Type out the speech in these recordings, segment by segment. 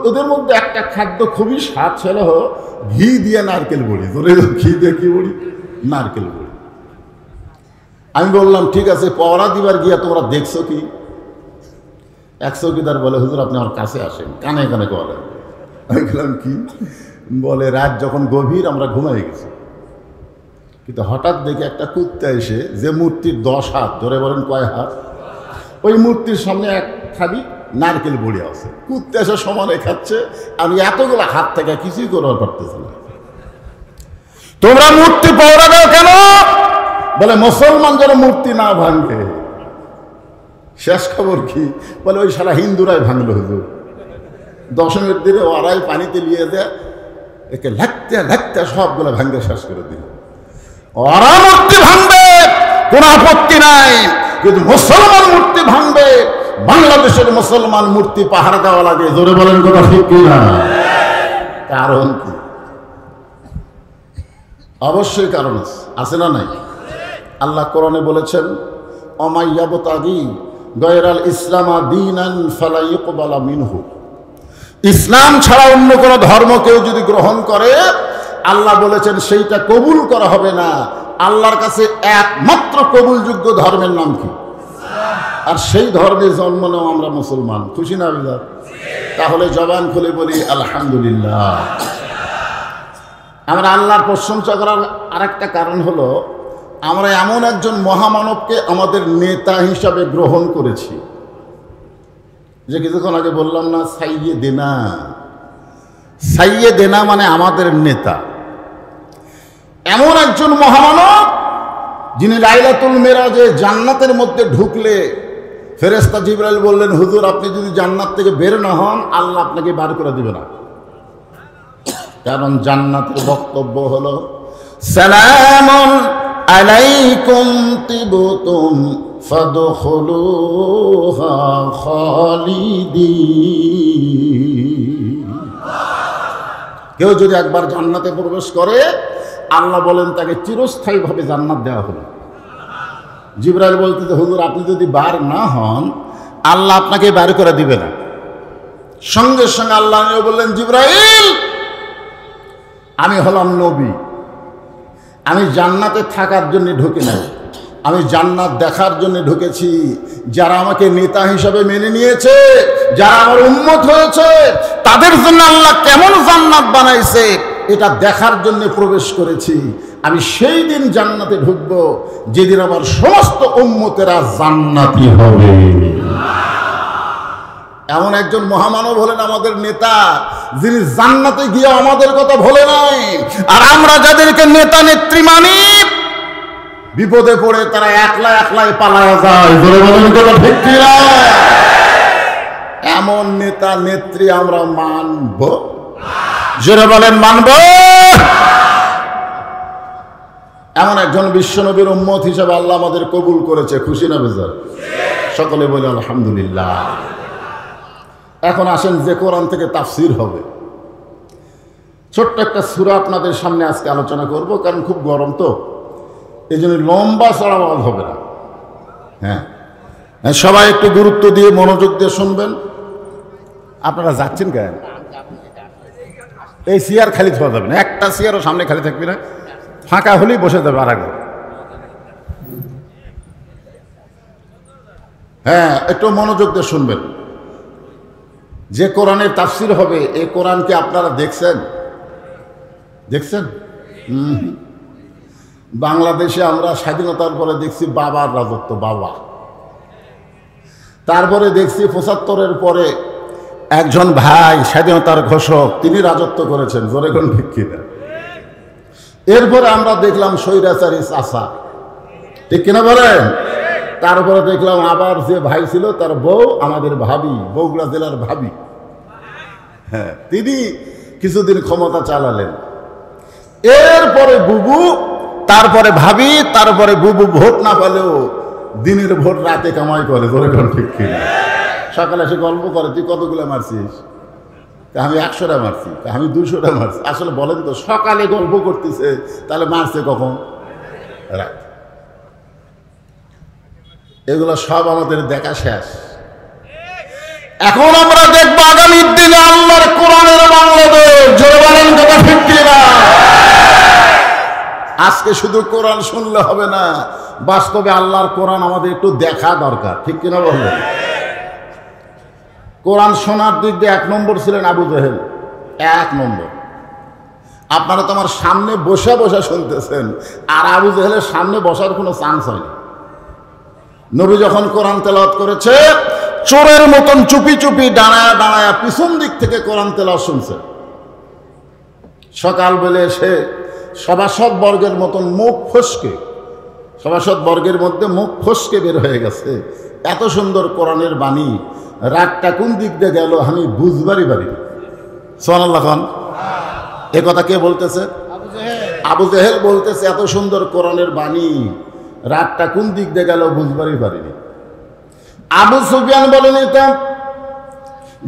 ওদের মধ্যে একটা খাদ্য খুবই স্বাদ ছিল ঘি দিয়ে নারকেল বড়ি। ঘি দিয়ে কি বড়ি? নারকেল বড়ি। আমি বললাম ঠিক আছে, পহরা দিবার গিয়া তোমরা দেখছো কি? এক চৌকিদার বলে হুজুর আপনি আমার কাছে আসেন, কানে কানে বলেন। আমি বললাম কি? বলে রাত যখন গভীর আমরা ঘুমাই গেছি, কিন্তু হঠাৎ দেখে একটা কুত্তা এসে, যে মূর্তির 10 হাত, ধরে বলেন কয় হাত, ওই মূর্তির সামনে এক খাবি নারকেল বড়ি আছে, কুত্তা এসে সমানে খাচ্ছে। আমি এতগুলো হাত থেকে কিছুই করার পারতেছি না। তোমরা মূর্তি পহরা দাও কেন? বলে মুসলমান যেন মূর্তি না ভাঙে। শেষ খবর কি? বলে ওই সারা হিন্দুরাই ভাঙলো হুজুর। দশমের দিনে ওরাই পানিতে নিয়ে দেয়, একে লাগতে লাগতে সবগুলো ভাঙতে শেষ করে দিল। ওরা মূর্তি ভাঙবে, কোন আপত্তি নাই, কিন্তু মুসলমান মূর্তি ভাঙবে। বাংলাদেশের মুসলমান মূর্তি পাহারা দেওয়া লাগে। জোরে বলেন কথা ঠিক কিনা? কারণ কি? অবশ্যই কারণ আছে না নাই? আল্লাহ কোরআনে বলেছেন অমাইয়াবতাগি গায়রাল ইসলামা দীনান ফালা ইউকবালা মিনহু। ইসলাম ছাড়া অন্য কোন ধর্ম কেউ যদি গ্রহণ করে, আল্লাহ বলেছেন সেইটা কবুল করা হবে না। আল্লাহর কাছে একমাত্র কবুলযোগ্য ধর্মের নাম কি? আর সেই ধর্মে জন্ম নেওয়া আমরা মুসলমান। খুশি না বিদার? তাহলে জবান খুলে বলি আলহামদুলিল্লাহ। আমরা আল্লাহর প্রশংসা করার আরেকটা কারণ হলো, আমরা এমন একজন মহামানবকে আমাদের নেতা হিসাবে গ্রহণ করেছি, যে কিছুক্ষণ আগে বললাম না সাইয়েদেনা। সাইয়েদেনা মানে আমাদের নেতা। এমন একজন মহামানব যিনি লাইলাতুল মেরাজে জান্নাতের মধ্যে ঢুকলে ফেরেশতা জিবরাইল বললেন হুজুর আপনি যদি জান্নাত থেকে বের না হন, আল্লাহ আপনাকে বার করে দিবে না। কারণ জান্নাতের বক্তব্য হলো সালামুন আলাইকুম তিবতুম ফাদখুলুহা খালিদিন। কেউ যদি একবার জান্নাতে প্রবেশ করে, আল্লাহ বলেন তাকে চিরস্থায়ীভাবে জান্নাত দেওয়া হলো। জিবরাইল বলতে হুজুর আপনি যদি বার না হন, আল্লাহ আপনাকে বার করে দিবে না। সঙ্গে সঙ্গে আল্লাহ বললেন জিবরাইল আমি হলাম নবী, আমি জান্নাতে থাকার জন্য ঢুকে নাই, আমি জান্নাত দেখার জন্য ঢুকেছি। যারা আমাকে নেতা হিসাবে মেনে নিয়েছে, যারা আমার উম্মত হয়েছে, তাদের জন্য আল্লাহ কেমন জান্নাত বানাইছে এটা দেখার জন্য প্রবেশ করেছি। আমি সেই দিন জান্নাতে ঢুকবো যেদিন আমার সমস্ত উম্মতেরা জান্নাতি হবে। এমন একজন মহামানব হলেন আমাদের নেতা, যিনি জান্নাতে গিয়ে আমাদের কথা ভোলে নাই। আর আমরা যাদেরকে নেতা নেত্রী মানি, বিপদে পড়ে তারা একলা একলাই পালায়া যায়। ঠিক কিনা? এমন নেতা নেত্রী আমরা মানব? জোরে বলেন মানব? এমন একজন বিশ্বনবীর উম্মত হিসেবে আল্লাহ আমাদের কবুল করেছে। খুশি না বেজার? সকলে বলে আলহামদুলিল্লাহ। এখন আসেন যে কোরআন থেকে তাফসীর হবে, ছোট্ট একটা সূরা আপনাদের সামনে আজকে আলোচনা করব, কারণ খুব গরম তো, এই জন্য লম্বা চড়া আওয়াজ হবে না। হ্যাঁ, সবাই একটু গুরুত্ব দিয়ে মনোযোগ দিয়ে শুনবেন। আপনারা যাচ্ছেন কেন? এই চেয়ার খালি থাকা যাবে না, একটা চেয়ারও সামনে খালি থাকবে না, ফাঁকা হলেই বসে যাবে আর আগে। হ্যাঁ, একটু মনোযোগ দিয়ে শুনবেন। যে কোরআনের তাফসীর হবে, এই কোরআনকে আপনারা দেখছেন? দেখছেন? বাংলাদেশে আমরা স্বাধীনতার পরে দেখছি বাবার রাজত্ব, বাবা। তারপরে দেখছি ৭৫-এর পরে একজন ভাই স্বাধীনতার ঘোষক, তিনি রাজত্ব করেছেন। জোরে কোন ঠিক কিনা? এরপরে আমরা দেখলাম স্বৈরাচারী চাচা, ঠিক কিনা বলেন? তারপরে দেখলাম আবার যে ভাই ছিল তার বউ আমাদের ভাবি, বগুড়া জেলার ভাবি। হ্যাঁ, তিনি কিছুদিন ক্ষমতা চালালেন। এরপরে বুবু, তারপরে ভাবি, তারপরে বুবু ভোট না পেলেও দিনের ভোট রাতে কামাই করে। ধরে কোন ঠিক কিনা? সকালে এসে গল্প করে তুই কতগুলো মারছিস? আমি ১০০টা মারছি, আমি ২০০টা মারছি। আসলে বলেন তো, সকালে গল্প করতেছে, তাহলে মারছে কখন? রাত। এগুলো সব আমাদের দেখা শেষ। এখন আমরা দেখবো আগামীর দিনে আল্লাহ আজকে শুধু কোরআন শুনলে হবে না, বাস্তবে আল্লাহর কোরআন আমাদের একটু দেখা দরকার, ঠিক কিনা বললেন? কোরআন শোনার দিক দিয়ে 1 নম্বর ছিলেন আবু জেহেল, 1 নম্বর। আপনারা তো আমার সামনে বসে বসে শুনতেছেন, আর আবু জেহেলের সামনে বসার কোনো চান্স হয়নি। নবী যখন কোরআন তেলাওয়াত করেছে, চোরের মতন চুপি চুপি দাঁড়ায় দাঁড়ায় পিছন দিক থেকে কোরআন তেলাওয়াত শুনছে। সকালবেলা এসে সভাসদ বর্গের মতন মুখ ফসকে, সভাসদ বর্গের মধ্যে মুখ ফসকে বের হয়ে গেছে। এত সুন্দর কোরআনের বাণী, রাতটা কোন দিক দিয়ে গেল আমি বুঝবারই পারি। সুবহানাল্লাহ খান, এ কথা কে বলতেছে? আবু জেহেল বলতেছে, এত সুন্দর কোরআনের বাণী, রাতটা কোন দিক দিয়ে গেল বুঝবারই পারিনি। আবু সুফিয়ান বলেন, এটা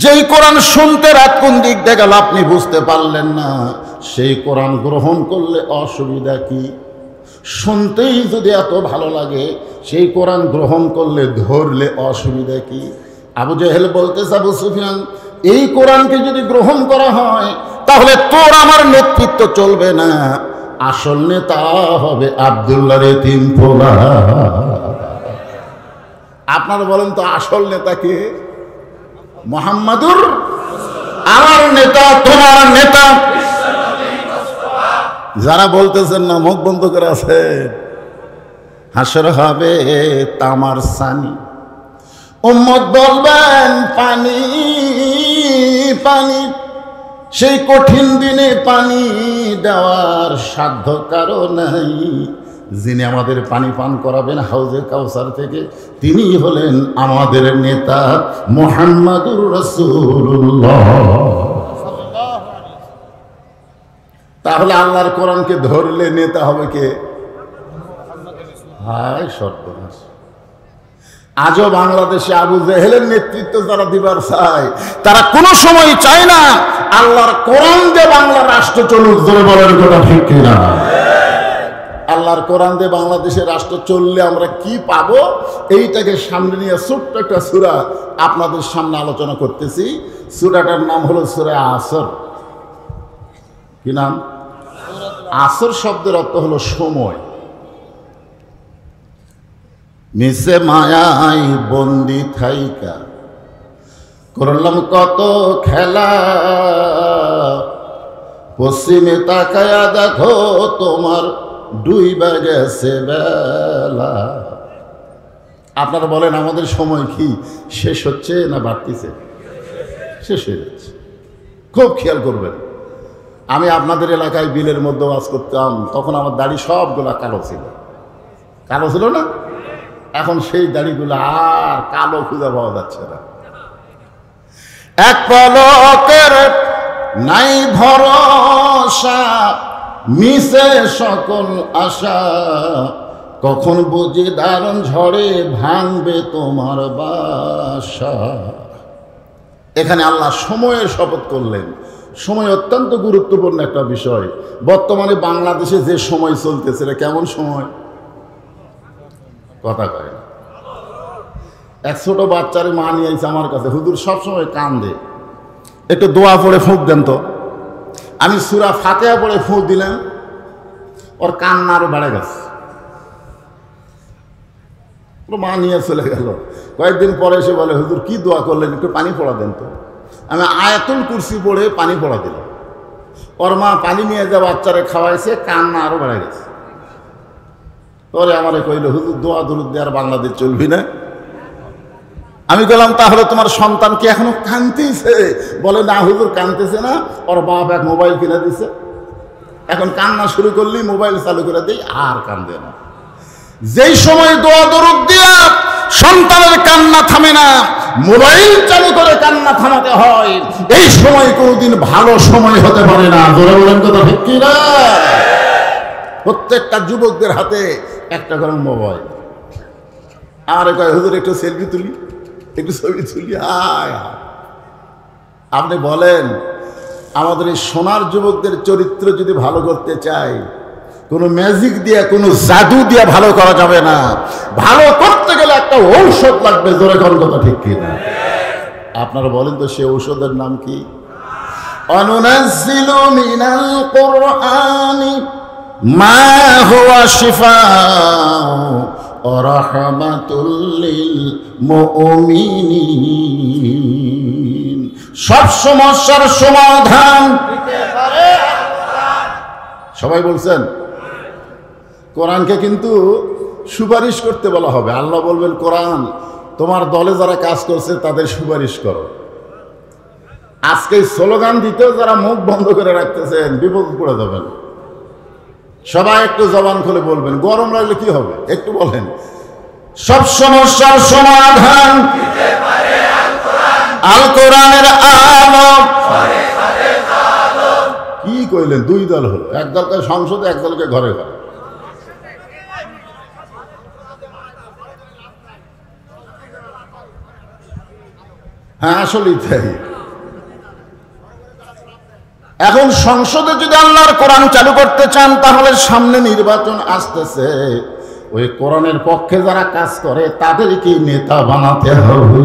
যেই কোরআন শুনতে রাত কোন দিক দিয়ে গেল আপনি বুঝতে পারলেন না, সেই কোরআন গ্রহণ করলে অসুবিধা কি? শুনতেই যদি এত ভালো লাগে, সেই কোরআন গ্রহণ করলে ধরলে অসুবিধা কি? আবু জেহেল বলতেছে, আবু সুফিয়ান, এই কোরআনকে যদি গ্রহণ করা হয় তাহলে তোর আমার নেতৃত্ব চলবে না, আসল নেতা হবে আব্দুল্লাহর এতিম পোলা। আপনারা বলেন তো আসল নেতা কে? মুহাম্মাদুর, আমার নেতা, তোমার নেতা। যারা বলতেছেন না, মুখ বন্ধ করে আছে। হাসর হবে তামার সানি, উম্মত বলবেন পানি পানি। সেই কঠিন দিনে পানি দেওয়ার সাধ্য কারো নাই। যিনি আমাদের পানি পান করাবেন হাউজে কাউসার থেকে, তিনি হলেন আমাদের নেতা মুহাম্মাদুর রাসূলুল্লাহ। তাহলে আল্লাহর কোরআনকে ধরলে নেতা হবে কে? হায় সর্বনাশ! আজও বাংলাদেশে আবু জেহেলের নেতৃত্ব যারা দিবার চায়, তারা কোনো সময় চায় না আল্লাহর কোরআন দিয়ে বাংলার রাষ্ট্র চলুক। জোরে বলেন কথা ঠিক কিনা? আল্লাহর কোরআন দিয়ে বাংলাদেশের রাষ্ট্র চললে আমরা কি পাবো, এইটাকে সামনে নিয়ে ছোট্ট একটা সূরা আপনাদের সামনে আলোচনা করতেছি। সূরাটার নাম হলো সূরা আসর। কি নাম? আসর শব্দের অর্থ হলো সময়। মিশে মায়ায় বন্দি থাইকা করলাম কত খেলা, পশ্চিমে তাকায়া দেখো তোমার ডুইবা গেছে বেলা। আপনারা বলেন আমাদের সময় কি শেষ হচ্ছে না বাড়তিছে? শেষ হয়ে যাচ্ছে। খুব খেয়াল করবেন, আমি আপনাদের এলাকায় বিলের মধ্যে ওয়াজ করতাম, তখন আমার দাড়ি সবগুলা কালো ছিল। কালো ছিল না? এখন সেই দাড়িগুলো আর কালো খুঁজে পাওয়া যাচ্ছে না। এক পলকের নাই ভরসা, মিশে সকল আশা, কখন বুঝি দারুণ ঝড়ে ভাঙবে তোমার বাসা। এখানে আল্লাহ সময়ের শপথ করলেন। সময় অত্যন্ত গুরুত্বপূর্ণ একটা বিষয়। বর্তমানে বাংলাদেশে যে সময় চলতেছে, এটা কেমন সময়? কথা কয় না। এক ছোট বাচ্চারে মা নিয়ে আইছে আমার কাছে, হুজুর সবসময় কান্দে, একটু দোয়া পড়ে ফুঁক দেন তো। আমি সূরা ফাতিহা পড়ে ফুঁক দিলাম, ওর কান্না আরো বেড়ে গেছে। মা নিয়ে চলে গেল। কয়েকদিন পরে এসে বলে, হুজুর কি দোয়া করলেন, একটু পানি পড়া দেন তো। আমি আয়াতুল কুরসি পড়ে পানি পড়া দিলাম। ওর মা পানি নিয়ে যা বাচ্চারে খাওয়াইছে, কান্না আরো বেড়ে গেছে। পরে আমারে কইল, হুজুর দোয়া দরুদ দিয়ে আর বাংলাদেশ চলবি না। আমি বললাম, তাহলে তোমার সন্তান কি এখনো কাঁদতেছে? বলে, না হুজুর কাঁদতেছে না, ওর বাপ এক মোবাইল কিনে দিছে, এখন কান্না শুরু করলেই মোবাইল চালু করে দেই, আর কান্দে না। যেই সময় দোয়া দরুদ দিয়া সন্তানের কান্না থামে না, মোবাইল চালু করে কান্না থামাতে হয়, এই সময় কোনদিন ভালো সময় হতে পারে না। জোরে বলেন কথা ঠিক কি না? প্রত্যেকটা যুবকদের হাতে একটা করে মোবাইল। আর কয়, হুজুর একটু সেলফি তুলি, একটু ছবি তুলি। আপনি বলেন, আমাদের এই সোনার যুবকদের চরিত্র যদি ভালো করতে চাই, কোনো ম্যাজিক দিয়ে, কোনো জাদু দিয়ে ভালো করা যাবে না। ভালো করতে গেলে একটা ঔষধ লাগবে। জোরে কোন কথা ঠিক কিনা? আপনারা বলেন তো, সে ঔষধের নাম কি? অনুনাজ্জিলু মিনাল কুরআনি মা হুয়া শিফাউ ওয়া রাহমাতুল লিল মুমিনিন। সব সমস্যার সমাধান দিতে পারে কোরআন। সবাই বলছেন কোরআনকে কিন্তু সুপারিশ করতে বলা হবে। আল্লাহ বলবেন কোরআন তোমার দলে যারা কাজ করছে তাদের সুপারিশ করো। আজকে স্লোগান দিতেও যারা মুখ বন্ধ করে রাখতেছেন বিপদ পড়ে যাবেন। সবাই একটু জবান খুলে বলবেন, গরম লাগলে কি হবে একটু বলেন। সব সমস্যার সমাধান দিতে পারে আল কোরআনের আলো। কি কইলেন? দুই দল হলো, এক দলকে সংসদে, এক দলকে ঘরে ঘরে। হ্যাঁ আসলেই তাই। এখন সংসদে যদি আল্লাহর কোরআন চালু করতে চান তাহলে সামনে নির্বাচন আসতেছে, ওই কোরআনের পক্ষে যারা কাজ করে তাদেরকে নেতা বানাতে হবে।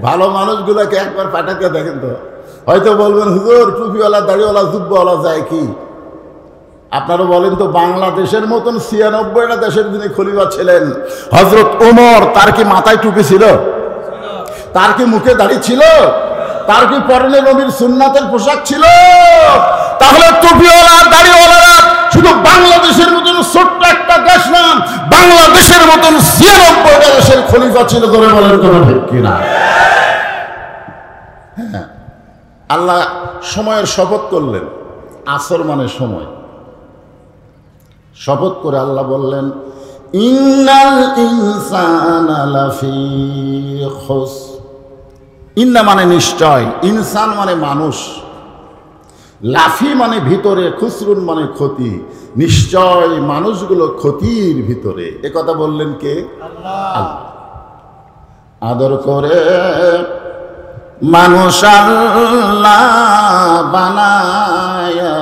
ভালো মানুষগুলোকে একবার পাঠাতে দেখেন তো, হয়তো বলবেন হুজুর টুপিওয়ালা দাড়িওয়ালা জুব্বাওয়ালা যায় কি? আপনারা বলেন তো বাংলাদেশের মতন ৯৬টা দেশের যিনি খলিফা ছিলেন হযরত ওমর, তার কি মাথায় টুপি ছিল? তার কি মুখে দাড়ি ছিল? তার কি পরনে নবীর সুন্নাতের পোশাক ছিল? তাহলে টুপিওয়ালা দাড়িওয়ালারা শুধু বাংলাদেশের মতন ছোট্ট একটা দেশ না, বাংলাদেশের মতন ৯৬টা দেশের খলিফা ছিল। ধরে বলেন কোনো ঠিক কিনা? হ্যাঁ, আল্লাহ সময়ের শপথ করলেন, আসর মানে সময়। শপথ করে আল্লাহ বললেন ইন্নাল ইনসানা লাফি খুসর। ইন্না মানে নিশ্চয়, ইনসান মানে মানুষ, লাফি মানে ভিতরে, খুসরুন মানে ক্ষতি। নিশ্চয় মানুষগুলো ক্ষতির ভিতরে। এ কথা বললেন কে? আল্লাহ। আদর করে মানুষ আল্লাহ বানায়া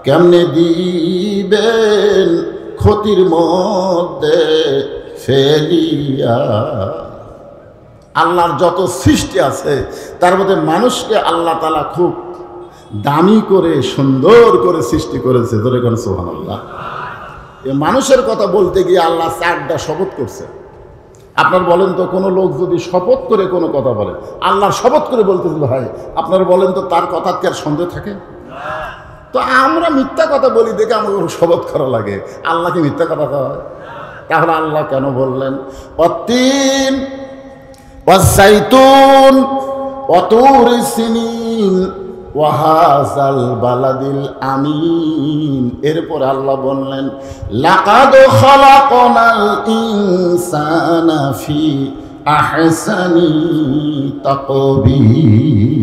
কেমনে দিবেন ক্ষতির মধ্যে ফেলিয়া। আল্লাহর যত সৃষ্টি আছে তার মধ্যে মানুষকে আল্লাহ তাআলা খুব দামি করে সুন্দর করে সৃষ্টি করেছে। ধরে কোন সুবহানাল্লাহ। এই মানুষের কথা বলতে গিয়ে আল্লাহ 4টা শপথ করছে। আপনার বলেন তো কোনো লোক যদি শপথ করে কোনো কথা বলে, আল্লাহর শপথ করে বলতে হয়, আপনারা বলেন তো তার কথা কি আর সন্দেহ থাকে? তো আমরা মিথ্যা কথা বলি দেখে আমাকে শপথ করা লাগে, আল্লাহকে মিথ্যা কথা কয়? তাহলে আল্লাহ কেন বললেন অতীন ওয়াসাইতুন ওয়াতুর সিনিন ওয়াহাজাল বালাদিল আমিন। এরপর আল্লাহ বললেন লাকাদ খালাকনাল ইনসানা ফি আহসানি তাকবীর।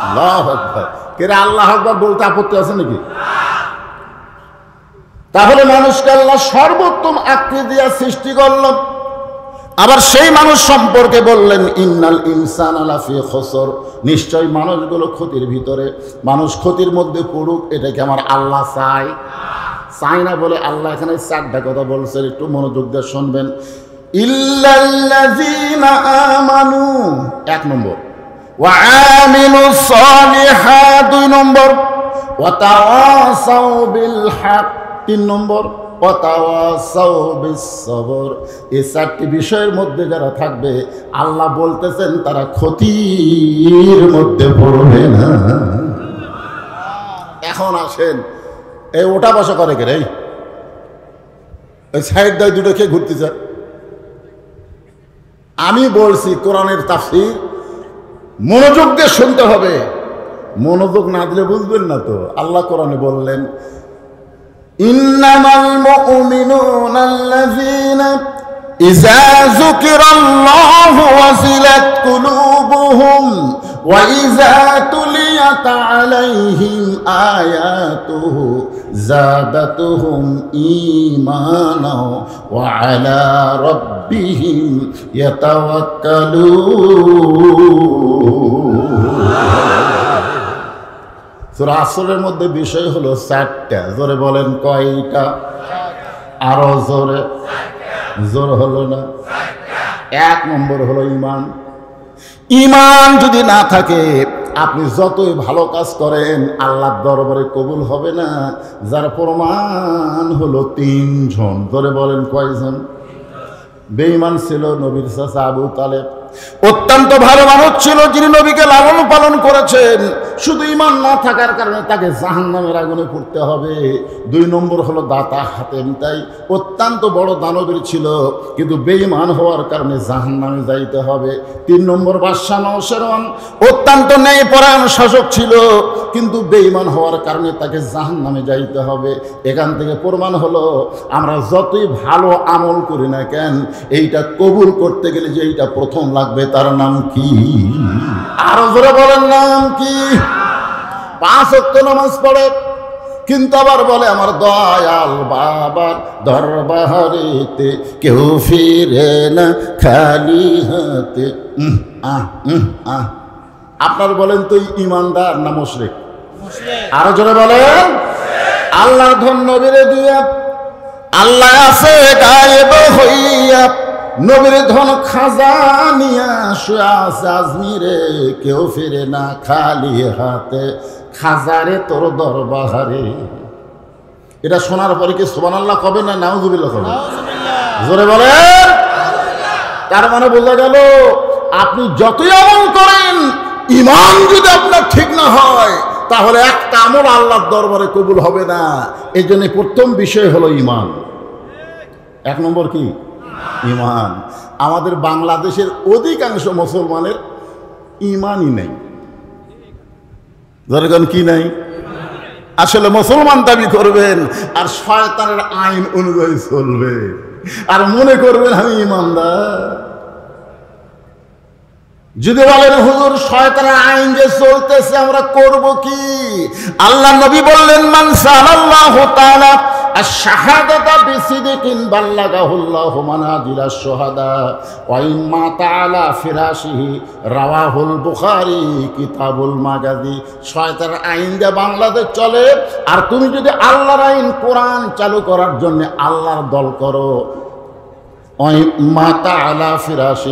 আল্লাহু আকবার। কেরা আল্লাহু আকবার বলতে আপত্তি আছে নাকি? তাহলে মানুষকে আল্লাহ সর্বোত্তম আকৃতি দিয়ে সৃষ্টি করলেন। আবার সেই মানুষ সম্পর্কে বললেন ইন্নাল ইনসানা লাফি খুসর। নিশ্চয় মানুষগুলো ক্ষতির ভিতরে। মানুষ ক্ষতির মধ্যে পড়ুক এটাকে আমার আল্লাহ চাই না বলে আল্লাহ এখানে 4টা কথা বলছেন, একটু মনোযোগ দিয়ে শুনবেন। ইল্লাল্লাযীনা আমানু 1 নম্বর, ওয়া আমিলুস সালিহাত 2 নম্বর, ওয়া তাওয়াসাউ বিল হক 3 নম্বর, ওয়া তাওয়াসাউ বিস সবর। এই 4টি বিষয়ের মধ্যে যারা থাকবে আল্লাহ বলতেছেন তারা ক্ষতির মধ্যে পড়বে না। এখন আসেন, এই ওটা বসা করে কে রে? এই সাইড দায় দুটো খেয়ে ঘুরতে যায়। আমি বলছি কোরআনের তাফসীর মনোযোগ দিয়ে শুনতে হবে, মনোযোগ না দিলে বুঝবেন না তো। আল্লাহ কোরআনে বললেন ইন্নামাল মুমিনুনা আল্লাযীনা ইযা যুকিরাল্লাহু ওয়াজিলাত কুলুবুহুম ওয়া ইযা তুলিয়াত আলাইহিম আয়াতুহু যাদাতুহুম ঈমানা ওয়া আলা রাব্বিহিম ইয়াতাওয়াক্কালুন। সূরা আসরের মধ্যে বিষয় হলো 4টা। জোরে বলেন কয়টা? আরো জোরে। জোর হলো না? 1 নম্বর হলো ঈমান। ঈমান যদি না থাকে আপনি যতই ভালো কাজ করেন আল্লাহর দরবারে কবুল হবে না। যার প্রমাণ হলো 3 জন। ধরে বলেন কয়জন? বেঈমান ছিল নবীর চাচা আবু তালেব, অত্যন্ত ভালো মানুষ ছিল, যিনি নবীকে লালন পালন করেছেন। শুধু ঈমান না থাকার কারণে তাকে জাহান্নামের আগুনে পড়তে হবে। 2 নম্বর হলো দাতা হাতেম তাই, অত্যন্ত বড় দানবীর ছিল, কিন্তু বেঈমান হওয়ার কারণে জাহান্নামে যাইতে হবে। 3 নম্বর বাদশা নওশেরওয়ান, অত্যন্ত ন্যায়পরায়ণ শাসক ছিল, কিন্তু বেঈমান হওয়ার কারণে তাকে জাহান্নামে যাইতে হবে। এখান থেকে প্রমাণ হলো আমরা যতই ভালো আমল করি না কেন, এইটা কবুল করতে গেলে যে এইটা প্রথম লাগবে তার নাম কি? আরো জোরে বলেন নাম কি? 5 ওয়াক্ত নামাজ পড়ে, কিন্তু আবার বলে আমার দয়াল বাবার দরবারেতে কেউ ফিরে না খালি হাতে। আপনার বলেন তো ইমানদার না মুশরিক? আরো জোরে বলেন। আল্লাহর ধন নবীরে দিয়া, আল্লাহ আছে গায়েব হইয়া, নবীর ধন খাজানিয়া শুয়ে আছে আজমিরে, কেউ ফিরে না খালি হাতে, খাজারে তোর দরবারে। এটা শোনার পরে কি সুবহানাল্লাহ কবে না নাউজুবিল্লাহ কবে? জোরে বলেন। তার মানে বোঝা গেল আপনি যতই আমল করেন, ঈমান যদি আপনার ঠিক না হয় তাহলে একটা আমল আল্লাহর দরবারে কবুল হবে না। এই জন্য প্রথম বিষয় হলো ঈমান। 1 নম্বর কি? ঈমান। আমাদের বাংলাদেশের অধিকাংশ মুসলমানের ঈমানই নেই। ধরেন কি নাই? আসলে মুসলমান দাবি করবেন আর শয়তানের আইন অনুযায়ী চলবে, আর মনে করবেন আমি ঈমানদার। যদি বলেন হুজুর শয়তানের আইন যে চলতেছে আমরা করব কি? আল্লাহ নবী বললেন মান সাল্লাল্লাহু তাআলা আশ-শাহাদাতা বিসিদিকিন বাল্লাগাহুল্লাহু মানাজিলাশ শুহাদা ওয়া ইম্মা তাআলা ফিরাশিহি রাওয়াহুল বুখারী কিতাবুল মাগাজি। শয়তানের আইন যে বাংলাদেশ চলে, আর তুমি যদি আল্লাহর আইন কোরআন চালু করার জন্য আল্লাহর দল করো, ওয়া ইম্মা তাআলা ফিরাশিহি